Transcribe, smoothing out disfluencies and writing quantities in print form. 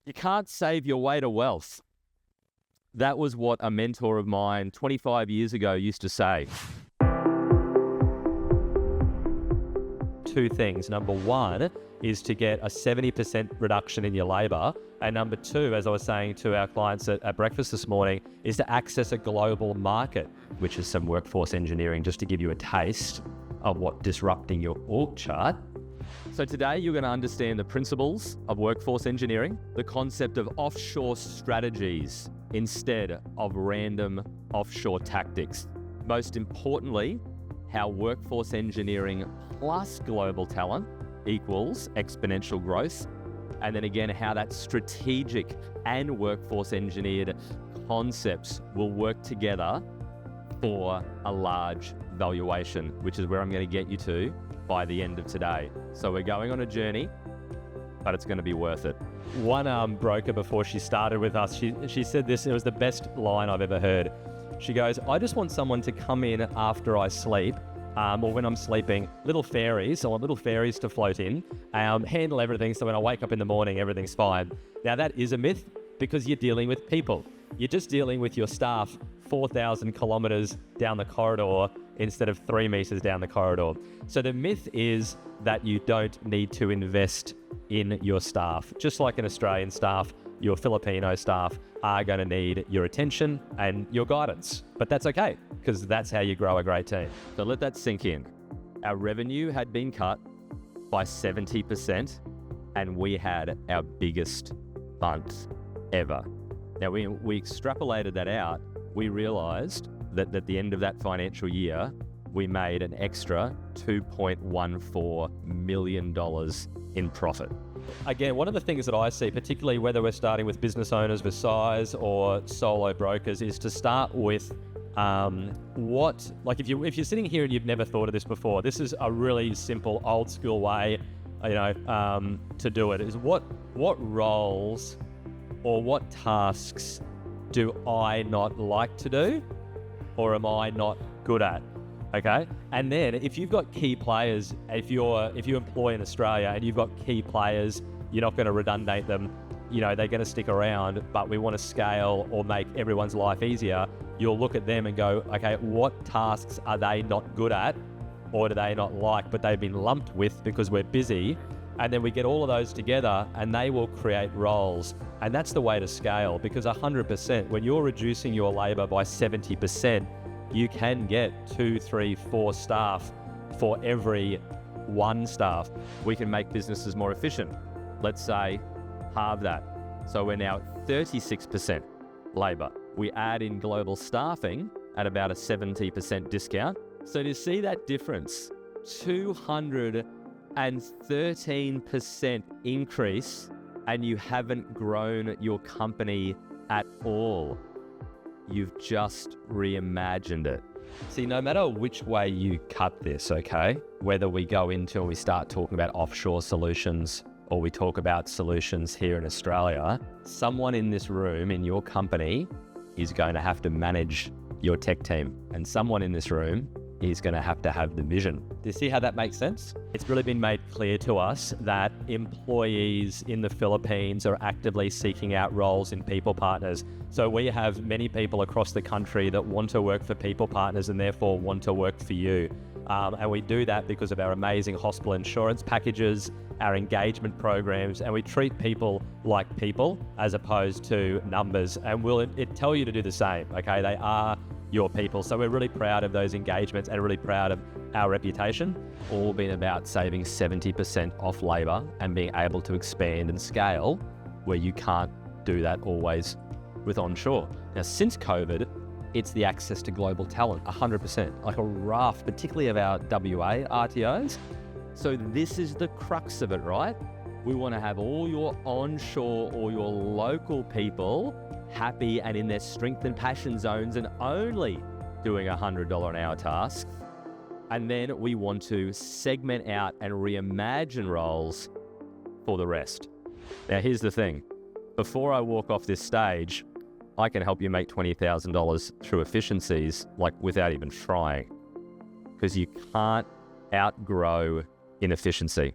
You can't save your way to wealth. That was what a mentor of mine 25 years ago used to say. Two things. Number one is to get a 70% reduction in your labor. And number two, as I was saying to our clients at breakfast this morning, is to access a global market, which is some workforce engineering, just to give you a taste of what disrupting your org chart. So today you're going to understand the principles of workforce engineering, the concept of offshore strategies instead of random offshore tactics. Most importantly, how workforce engineering plus global talent equals exponential growth. And then again, how that strategic and workforce engineered concepts will work together for a large valuation, which is where I'm going to get you to by the end of today. So we're going on a journey, but it's going to be worth it. One broker before she started with us, she said this, it was the best line I've ever heard. She goes, I just want someone to come in after I sleep, or when I'm sleeping, little fairies. I want little fairies to float in, handle everything so when I wake up in the morning, everything's fine. Now that is a myth because you're dealing with people. You're just dealing with your staff 4,000 kilometers down the corridor instead of 3 meters down the corridor. So the myth is that you don't need to invest in your staff. Just like an Australian staff, your Filipino staff are going to need your attention and your guidance. But that's okay, because that's how you grow a great team. So let that sink in. Our revenue had been cut by 70%, and we had our biggest month ever. Now, we extrapolated that out. We realized that at the end of that financial year, we made an extra $2.14 million in profit. Again, one of the things that I see, particularly whether we're starting with business owners with size or solo brokers, is to start with if you're sitting here and you've never thought of this before, this is a really simple old school way, to do it, is what roles or what tasks do I not like to do or am I not good at? Okay. And then if you've got key players, if you employ in Australia and you've got key players, you're not going to redundate them. They're going to stick around, but we want to scale or make everyone's life easier. You'll look at them and go, okay, what tasks are they not good at or do they not like, but they've been lumped with because we're busy. And then we get all of those together and they will create roles. And that's the way to scale, because 100%, when you're reducing your labor by 70%, you can get 2, 3, 4 staff for every 1 staff. We can make businesses more efficient. Let's say halve that. So we're now at 36% labor. We add in global staffing at about a 70% discount. So to see that difference, 213% increase, and you haven't grown your company at all. You've just reimagined it. See, no matter which way you cut this, okay, whether we go into and we start talking about offshore solutions or we talk about solutions here in Australia, someone in this room, in your company, is going to have to manage your tech team. And someone in this room is going to have the vision. Do you see how that makes sense? It's really been made clear to us that employees in the Philippines are actively seeking out roles in people partners. So we have many people across the country that want to work for people partners and therefore want to work for you. And we do that because of our amazing hospital insurance packages, our engagement programs, and we treat people like people as opposed to numbers. And we'll tell you to do the same, okay? They are your people. So we're really proud of those engagements and really proud of our reputation. All been about saving 70% off labor and being able to expand and scale where you can't do that always with onshore. Now, since COVID, it's the access to global talent, 100%, like a raft, particularly of our WA RTOs. So this is the crux of it, right? We want to have all your onshore or your local people happy and in their strength and passion zones and only doing $100 an hour tasks. And then we want to segment out and reimagine roles for the rest. Now, here's the thing. Before I walk off this stage, I can help you make $20,000 through efficiencies, like without even trying, because you can't outgrow inefficiency.